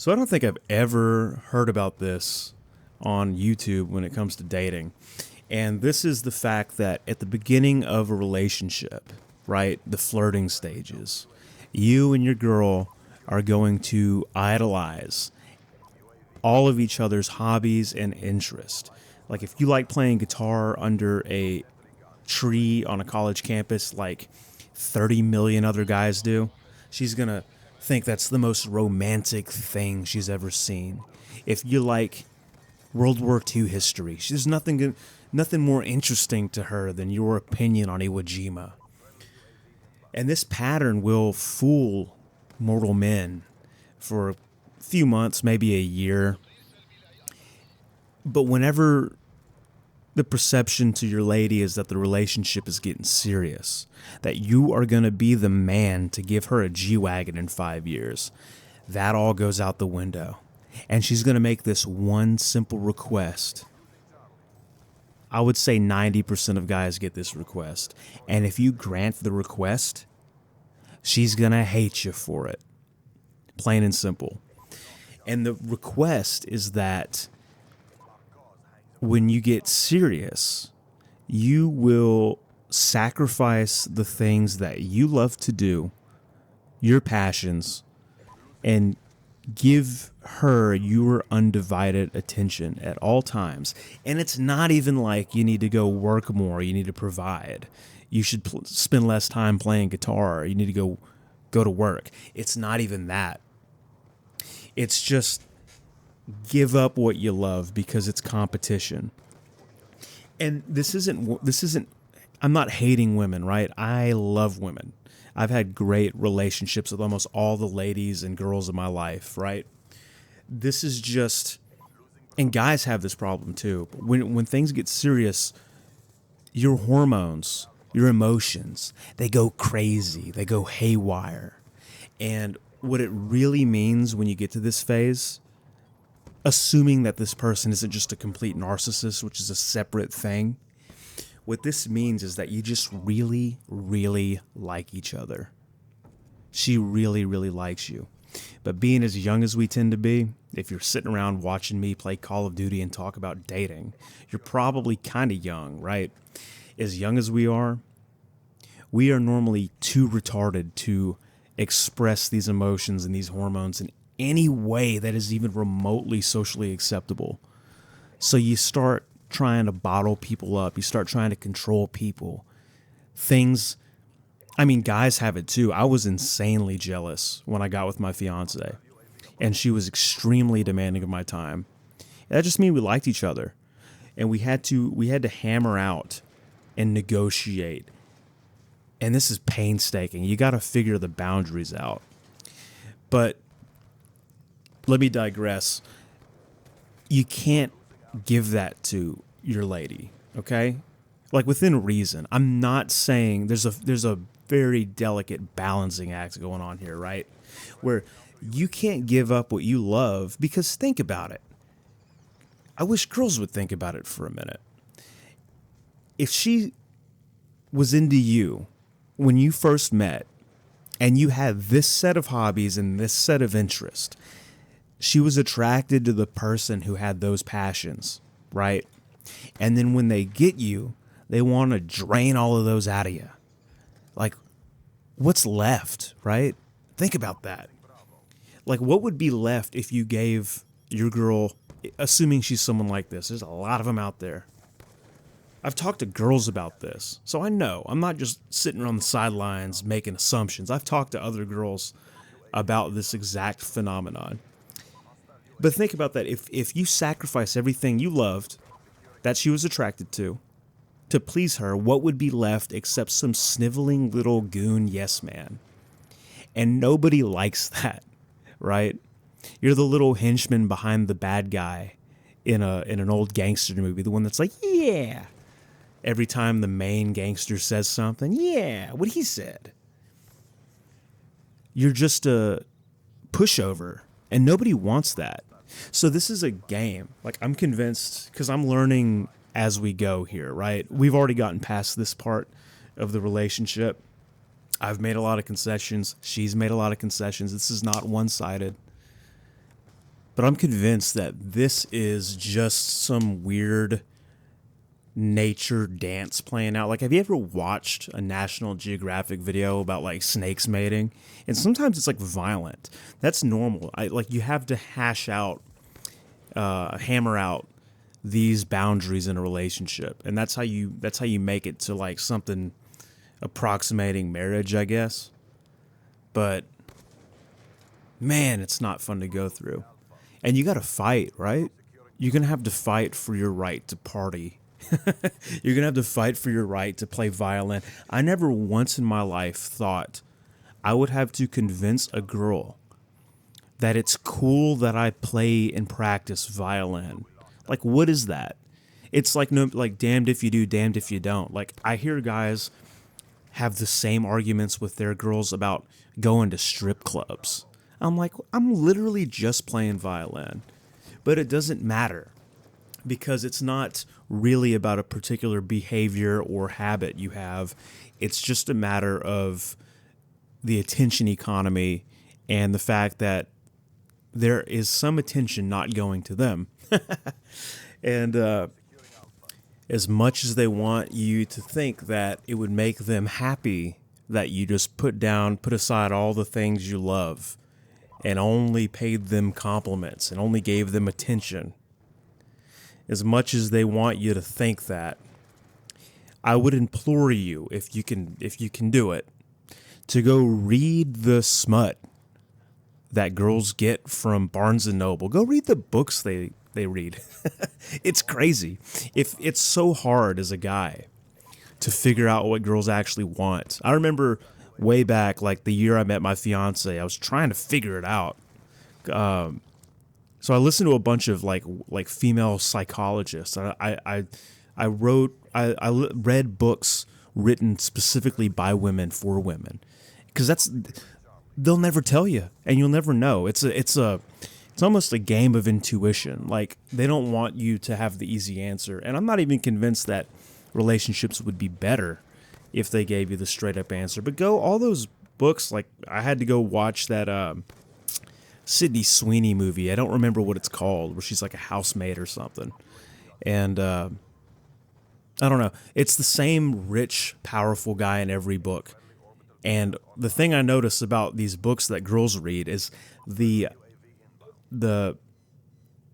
So I don't think I've ever heard about this on YouTube when it comes to dating. And this is the fact that at the beginning of a relationship, right, the flirting stages, you and your girl are going to idolize all of each other's hobbies and interests. Like if you like playing guitar under a tree on a college campus like 30 million other guys do, she's going to think that's the most romantic thing she's ever seen. If you like World War II history, there's nothing more interesting to her than your opinion on Iwo Jima. And this pattern will fool mortal men for a few months, maybe a year. But whenever the perception to your lady is that the relationship is getting serious, that you are going to be the man to give her a G-Wagon in 5 years, that all goes out the window. And she's going to make this one simple request. I would say 90% of guys get this request. And if you grant the request, she's going to hate you for it. Plain and simple. And the request is that when you get serious, you will sacrifice the things that you love to do, your passions, and give her your undivided attention at all times. And it's not even like you need to go work more, you need to provide. You should spend less time playing guitar, you need to go to work. It's not even that. It's just give up what you love because it's competition. And this isn't I'm not hating women, right? I love women. I've had great relationships with almost all the ladies and girls in my life, right? This is just, and guys have this problem too. When things get serious, your hormones, your emotions, they go crazy, they go haywire. And what it really means when you get to this phase, assuming that this person isn't just a complete narcissist, which is a separate thing, what this means is that you just really, really like each other. She really, really likes you. But being as young as we tend to be, if you're sitting around watching me play Call of Duty and talk about dating, you're probably kind of young, right? As young as we are normally too retarded to express these emotions and these hormones in any way that is even remotely socially acceptable. So you start trying to bottle people up. You start trying to control people. Guys have it too. I was insanely jealous when I got with my fiance, and she was extremely demanding of my time. That just means we liked each other, and we had to hammer out and negotiate. And this is painstaking. You got to figure the boundaries out. But let me digress. You can't give that to your lady, okay? Like within reason. I'm not saying there's a very delicate balancing act going on here, right? Where you can't give up what you love, because think about it. I wish girls would think about it for a minute. If she was into you when you first met and you had this set of hobbies and this set of interests, she was attracted to the person who had those passions, right? And then when they get you, they want to drain all of those out of you. Like, what's left, right? Think about that. Like, what would be left if you gave your girl, assuming she's someone like this, there's a lot of them out there. I've talked to girls about this, so I know. I'm not just sitting on the sidelines making assumptions. I've talked to other girls about this exact phenomenon. But think about that. If you sacrifice everything you loved, that she was attracted to please her, what would be left except some sniveling little goon yes man? And nobody likes that, right? You're the little henchman behind the bad guy in an old gangster movie, the one that's like, yeah. Every time the main gangster says something, yeah, what he said. You're just a pushover, and nobody wants that. So this is a game. Like, I'm convinced, because I'm learning as we go here, right? We've already gotten past this part of the relationship. I've made a lot of concessions. She's made a lot of concessions. This is not one-sided. But I'm convinced that this is just some weird nature dance playing out. Like, have you ever watched a National Geographic video about like snakes mating? And sometimes it's like violent. That's normal. You have to hammer out these boundaries in a relationship, and that's how you make it to like something approximating marriage, I guess. But man, it's not fun to go through. And you got to fight, right? You're going to have to fight for your right to party. You're going to have to fight for your right to play violin. I never once in my life thought I would have to convince a girl that it's cool that I play and practice violin. Like, what is that? It's like, no, like damned if you do, damned if you don't. Like, I hear guys have the same arguments with their girls about going to strip clubs. I'm like, I'm literally just playing violin. But it doesn't matter because it's not really about a particular behavior or habit you have. It's just a matter of the attention economy and the fact that there is some attention not going to them. And as much as they want you to think that it would make them happy that you just put aside all the things you love and only paid them compliments and only gave them attention, as much as they want you to think that, I would implore you, if you can do it, to go read the smut that girls get from Barnes and Noble. Go read the books they read. It's crazy. If it's so hard as a guy to figure out what girls actually want. I remember way back, like the year I met my fiance, I was trying to figure it out. So I listened to a bunch of like female psychologists. I read books written specifically by women for women, because they'll never tell you, and you'll never know. It's almost a game of intuition. Like, they don't want you to have the easy answer, and I'm not even convinced that relationships would be better if they gave you the straight up answer. But all those books, like I had to go watch that Sydney Sweeney movie. I don't remember what it's called, where she's like a housemaid or something. And I don't know. It's the same rich, powerful guy in every book. And the thing I notice about these books that girls read is the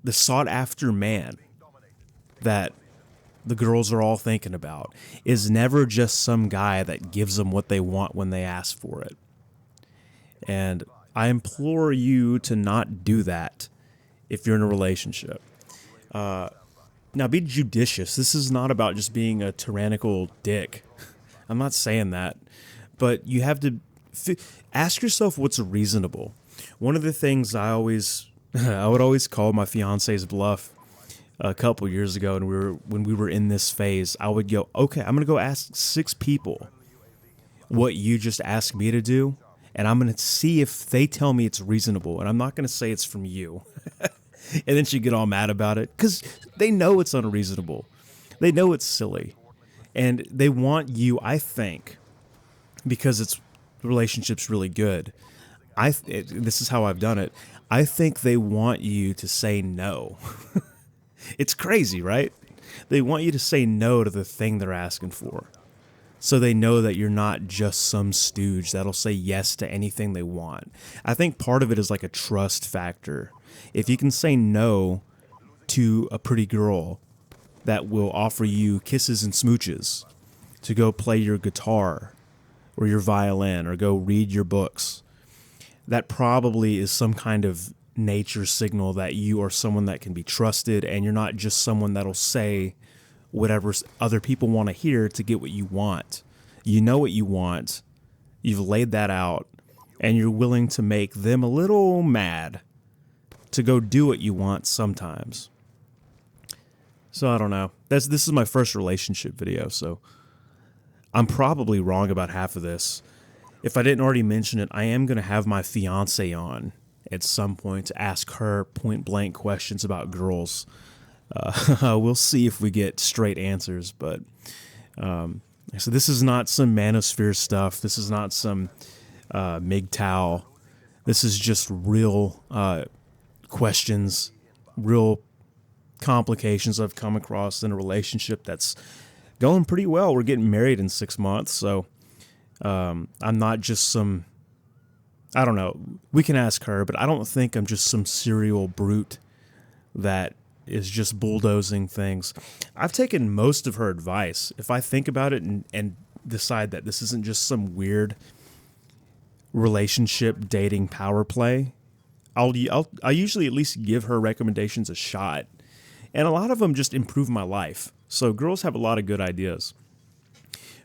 sought after man that the girls are all thinking about is never just some guy that gives them what they want when they ask for it. And I implore you to not do that if you're in a relationship. Now, be judicious. This is not about just being a tyrannical dick. I'm not saying that. But you have to ask yourself what's reasonable. One of the things I would always call my fiance's bluff a couple years ago, and when we were in this phase, I would go, okay, I'm going to go ask 6 people what you just asked me to do, and I'm going to see if they tell me it's reasonable, and I'm not going to say it's from you. And then she'd get all mad about it, because they know it's unreasonable. They know it's silly. And they want you, I think, because the relationship's really good. This is how I've done it. I think they want you to say no. It's crazy, right? They want you to say no to the thing they're asking for, so they know that you're not just some stooge that'll say yes to anything they want. I think part of it is like a trust factor. If you can say no to a pretty girl that will offer you kisses and smooches to go play your guitar or your violin or go read your books, that probably is some kind of nature signal that you are someone that can be trusted, and you're not just someone that'll say whatever other people want to hear to get what you want. You know what you want, you've laid that out, and you're willing to make them a little mad to go do what you want sometimes. So I don't know. This is my first relationship video, so I'm probably wrong about half of this. If I didn't already mention it, I am going to have my fiance on at some point to ask her point-blank questions about girls. We'll see if we get straight answers, but so this is not some manosphere stuff. This is not some MGTOW. This is just real questions, real complications I've come across in a relationship that's going pretty well. We're getting married in 6 months, so I'm not just some, I don't know, we can ask her, but I don't think I'm just some serial brute that is just bulldozing things. I've taken most of her advice. If I think about it and decide that this isn't just some weird relationship dating power play, I'll usually at least give her recommendations a shot. And a lot of them just improve my life. So girls have a lot of good ideas.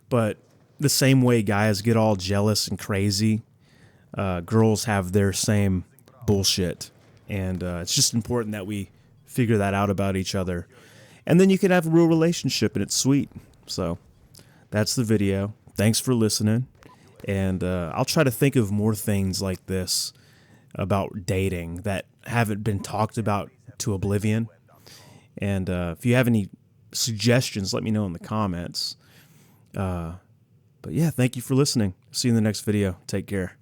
But the same way guys get all jealous and crazy, girls have their same bullshit. And it's just important that we figure that out about each other. And then you can have a real relationship and it's sweet. So that's the video. Thanks for listening. And I'll try to think of more things like this about dating that haven't been talked about to oblivion. And if you have any suggestions, let me know in the comments. But yeah, thank you for listening. See you in the next video. Take care.